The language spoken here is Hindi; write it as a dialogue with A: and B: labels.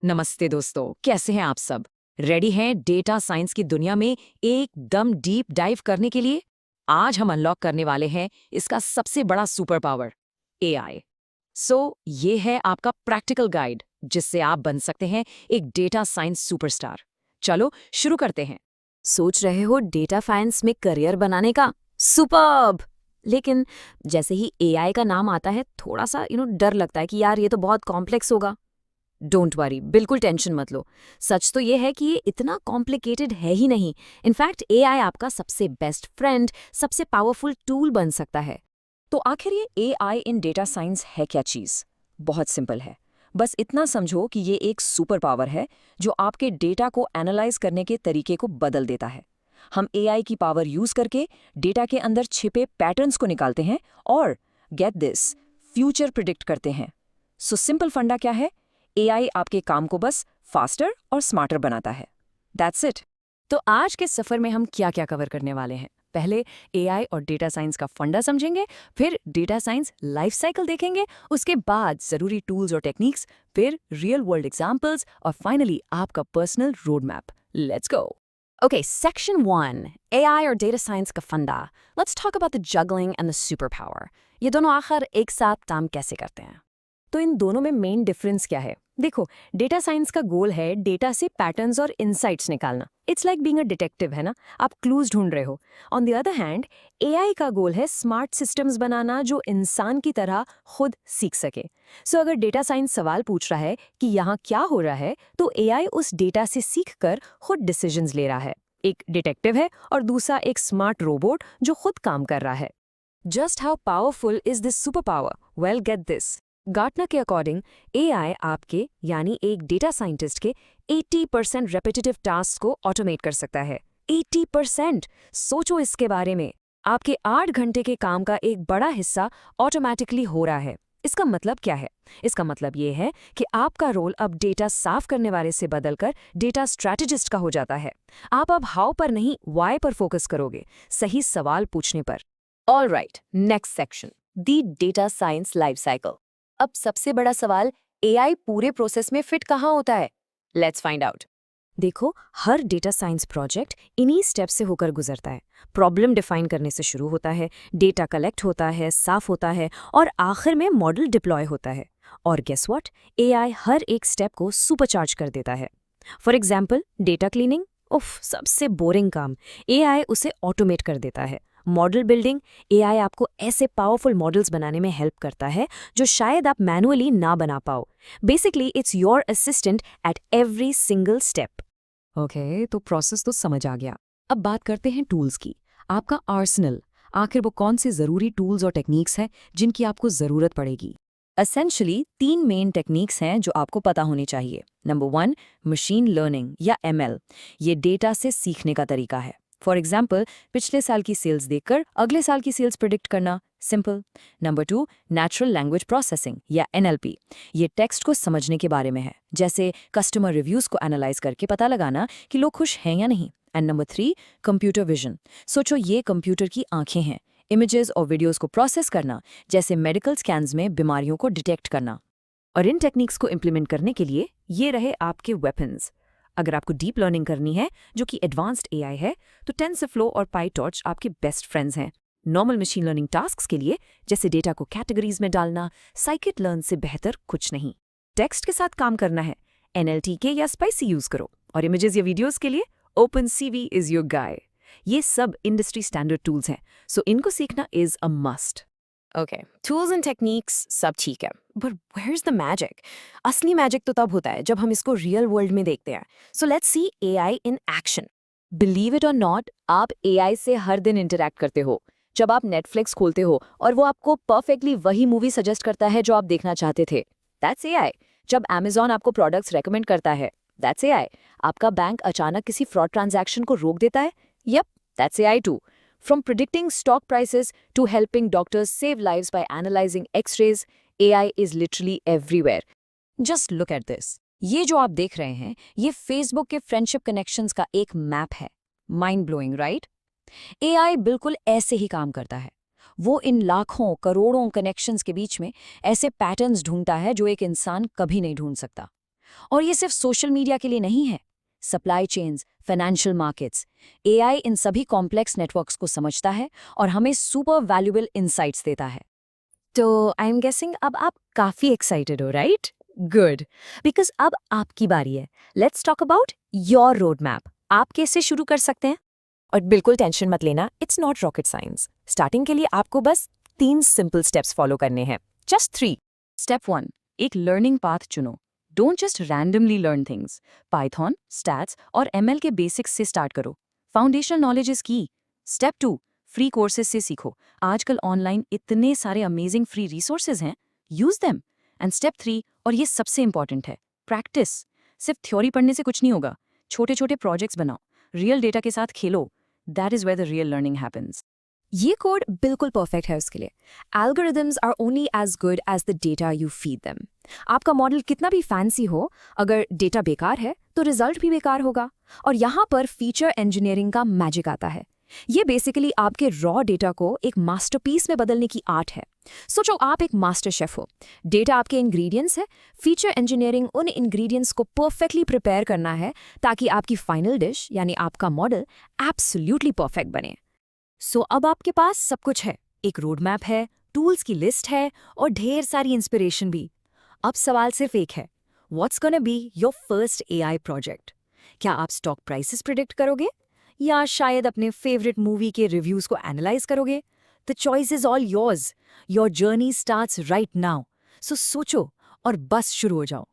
A: नमस्ते दोस्तों, कैसे हैं आप सब? रेडी हैं डेटा साइंस की दुनिया में एकदम डीप डाइव करने के लिए? आज हम अनलॉक करने वाले हैं इसका सबसे बड़ा सुपर पावर, एआई। ये है आपका प्रैक्टिकल गाइड जिससे आप बन सकते हैं एक डेटा साइंस सुपरस्टार। चलो शुरू करते हैं।
B: सोच रहे हो डेटा साइंस में करियर बनाने का? सुपर्ब! लेकिन जैसे ही एआई का नाम आता है थोड़ा सा डर लगता है कि यार ये तो बहुत कॉम्प्लेक्स होगा। डोंट वरी, बिल्कुल टेंशन मत लो। सच तो ये है कि ये इतना कॉम्प्लिकेटेड है ही नहीं। इनफैक्ट एआई आपका सबसे बेस्ट फ्रेंड, सबसे पावरफुल टूल बन सकता है।
A: तो आखिर ये एआई इन डेटा साइंस है क्या चीज़? बहुत सिंपल है। बस इतना समझो कि ये एक सुपर पावर है जो आपके डेटा को एनालाइज करने के तरीके को बदल देता है। हम एआई की पावर यूज करके डेटा के अंदर छिपे पैटर्न्स को निकालते हैं और गेट दिस, फ्यूचर प्रिडिक्ट करते हैं। सिंपल फंडा क्या है? एआई आपके काम को बस फास्टर और स्मार्टर बनाता है। That's it.
B: तो आज के सफर में हम क्या क्या कवर करने वाले हैं? पहले एआई और डेटा साइंस का फंडा समझेंगे, फिर डेटा साइंस लाइफ साइकिल देखेंगे, उसके बाद जरूरी टूल्स और टेक्निक्स, फिर रियल वर्ल्ड एग्जांपल्स और फाइनली आपका personal road map. Let's go. Okay, section 1, AI और data science का फंडा. Let's talk about the juggling and the superpower. ये दोनों आखिर एक साथ काम कैसे करते हैं?
A: तो इन दोनों में मेन डिफरेंस क्या है? देखो, डेटा साइंस का गोल है डेटा से पैटर्न्स और इनसाइट्स निकालना। It's like being a detective, है ना? आप क्लूज ढूंढ रहे हो। On the other hand, AI का गोल है स्मार्ट सिस्टम्स बनाना जो इंसान की तरह खुद सीख सके। अगर डेटा साइंस सवाल पूछ रहा है कि यहाँ क्या हो रहा है, तो एआई उस डेटा से सीखकर खुद डिसीजंस ले रहा है। एक डिटेक्टिव है और दूसरा एक स्मार्ट रोबोट जो खुद काम कर रहा है। Just how powerful is this super power? Well, get this. Gartner के अकॉर्डिंग एआई आपके यानी एक डेटा साइंटिस्ट के 80% रेपिटेटिव टास्क को ऑटोमेट कर सकता है। 80%! सोचो इसके बारे में। आपके 8 घंटे के काम का एक बड़ा हिस्सा ऑटोमेटिकली हो रहा है। इसका मतलब क्या है? इसका मतलब ये है कि आपका रोल अब डेटा साफ करने वाले से बदलकर डेटा स्ट्रैटेजिस्ट का हो जाता है। आप अब हाउ पर नहीं, वाई पर फोकस करोगे, सही सवाल पूछने पर।
B: ऑल राइट, नेक्स्ट सेक्शन, दी डेटा साइंस लाइफ साइकिल। अब सबसे बड़ा सवाल, एआई पूरे प्रोसेस में फिट कहाँ होता है? Let's find out. देखो, हर डेटा साइंस प्रोजेक्ट इन्हीं स्टेप से होकर गुजरता है। प्रॉब्लम डिफाइन करने से शुरू होता है, डेटा कलेक्ट होता है, साफ होता है और आखिर में मॉडल डिप्लॉय होता है। और गेस व्हाट? एआई हर एक स्टेप को सुपरचार्ज कर देता है। फॉर एग्जाम्पल, डेटा क्लीनिंग, उफ, सबसे बोरिंग काम, एआई उसे ऑटोमेट कर देता है। मॉडल बिल्डिंग, एआई आपको ऐसे पावरफुल मॉडल्स बनाने में हेल्प करता है जो शायद आप मैनुअली ना बना पाओ। Basically it's your assistant at every single step.
A: Okay, तो प्रोसेस तो समझ आ गया। अब बात करते हैं टूल्स की। आपका आर्सेनल, आखिर वो कौन से ज़रूरी टूल्स और टेक्निक्स हैं जिनकी आपको ज़रूरत पड़ेगी? एसेंशियली 3 मेन टेक्निक्स हैं जो आपको पता होनी चाहिए। नंबर 1, मशीन लर्निंग या एमएल। ये डेटा से सीखने का तरीका है। फॉर एग्जाम्पल, पिछले साल की सेल्स देखकर अगले साल की सेल्स प्रिडिक्ट करना, simple. Number 2, natural language processing या एनएलपी। ये टेक्स्ट को समझने के बारे में है, जैसे कस्टमर रिव्यूज को एनालाइज करके पता लगाना कि लोग खुश हैं या नहीं। And number 3, computer vision. सोचो ये कंप्यूटर की आंखें हैं, इमेजेस और वीडियोस को प्रोसेस करना, जैसे मेडिकल स्कैन्स में बीमारियों को डिटेक्ट करना। और इन टेक्निक्स को इम्प्लीमेंट करने के लिए ये रहे आपके वेपन्स। अगर आपको डीप लर्निंग करनी है, जो कि एडवांस्ड एआई है, तो टेंसरफ्लो और पाइटॉर्च आपके बेस्ट फ्रेंड्स हैं। नॉर्मल मशीन लर्निंग टास्क्स के लिए, जैसे डेटा को कैटेगरीज में डालना, साइकिट लर्न से बेहतर कुछ नहीं। टेक्स्ट के साथ काम करना है, एनएलटीके या स्पाइसी यूज करो। और इमेजेस या वीडियोस के लिए ओपनसीवी इज योर गाय। ये सब इंडस्ट्री स्टैंडर्ड टूल्स हैं, सो इनको सीखना is a must. Okay, tools and techniques सब ठीक है, but where is the magic? असली मैजिक तो तब होता है जब हम इसको रियल वर्ल्ड में देखते हैं। So let's see AI in action. Believe it और नॉट, आप एआई से हर दिन इंटरैक्ट करते हो। जब आप नेटफ्लिक्स खोलते हो और वो आपको परफेक्टली वही मूवी सजेस्ट करता है जो आप देखना चाहते थे, दैट्स एआई। जब Amazon आपको प्रोडक्ट्स रेकमेंड करता है, दैट्स एआई। आपका बैंक अचानक किसी फ्रॉड ट्रांजैक्शन को रोक देता है, yup, that's AI too. From predicting stock prices to helping doctors save lives by analyzing X-rays, AI is literally everywhere. Just look at this. ये जो आप देख रहे हैं, ये Facebook के फ्रेंडशिप कनेक्शंस का एक मैप है। Mind blowing, right? AI बिल्कुल ऐसे ही काम करता है। वो इन लाखों करोड़ों कनेक्शंस के बीच में ऐसे पैटर्न्स ढूंढता है जो एक इंसान कभी नहीं ढूंढ सकता।
B: और ये सिर्फ सोशल मीडिया के लिए नहीं है। Supply chains, financial markets, AI इन सभी कॉम्प्लेक्स नेटवर्क्स को समझता है और हमें सुपर वैल्यूएबल इनसाइट्स देता है। तो आई एम गेसिंग अब आप काफी एक्साइटेड हो, राइट? गुड, बिकॉज अब आपकी बारी है। Let's talk about your road map. आप कैसे शुरू कर सकते हैं? और बिल्कुल टेंशन मत लेना, it's not rocket science. Starting के लिए आपको बस 3 सिंपल स्टेप्स फॉलो करने हैं, जस्ट 3। स्टेप 1, एक लर्निंग पाथ चुनो। Don't just randomly learn things. Python, stats और एमएल के बेसिक्स से स्टार्ट करो। फाउंडेशनल नॉलेज इज की। स्टेप 2, फ्री कोर्सेज से सीखो। आजकल ऑनलाइन इतने सारे अमेजिंग फ्री रिसोर्सेज हैं, यूज देम। एंड स्टेप 3, और ये सबसे इंपॉर्टेंट है, प्रैक्टिस। सिर्फ थ्योरी पढ़ने से कुछ नहीं होगा। छोटे छोटे प्रोजेक्ट्स बनाओ, रियल डेटा के साथ खेलो। That is where the real learning happens. ये कोड बिल्कुल परफेक्ट है उसके लिए। Algorithms are only as good as the data you feed them. आपका मॉडल कितना भी फैंसी हो, अगर डेटा बेकार है तो रिजल्ट भी बेकार होगा। और यहाँ पर फीचर इंजीनियरिंग का मैजिक आता है। ये बेसिकली आपके रॉ डेटा को एक मास्टरपीस में बदलने की आर्ट है। सोचो आप एक मास्टर शेफ हो, डेटा आपके इंग्रेडिएंट्स है, फीचर इंजीनियरिंग उन इंग्रेडिएंट्स को परफेक्टली प्रिपेयर करना है ताकि आपकी फाइनल डिश यानी आपका मॉडल एब्सोल्युटली परफेक्ट बने। सो अब आपके पास सब कुछ है, एक रोड मैप है, टूल्स की लिस्ट है और ढेर सारी इंस्पिरेशन भी। अब सवाल सिर्फ एक है, what's gonna be your first AI project? क्या आप स्टॉक प्राइसेस प्रिडिक्ट करोगे या शायद अपने फेवरेट मूवी के रिव्यूज को एनालाइज करोगे? The choice is all yours. Your journey starts right now. So सोचो और बस शुरू हो जाओ।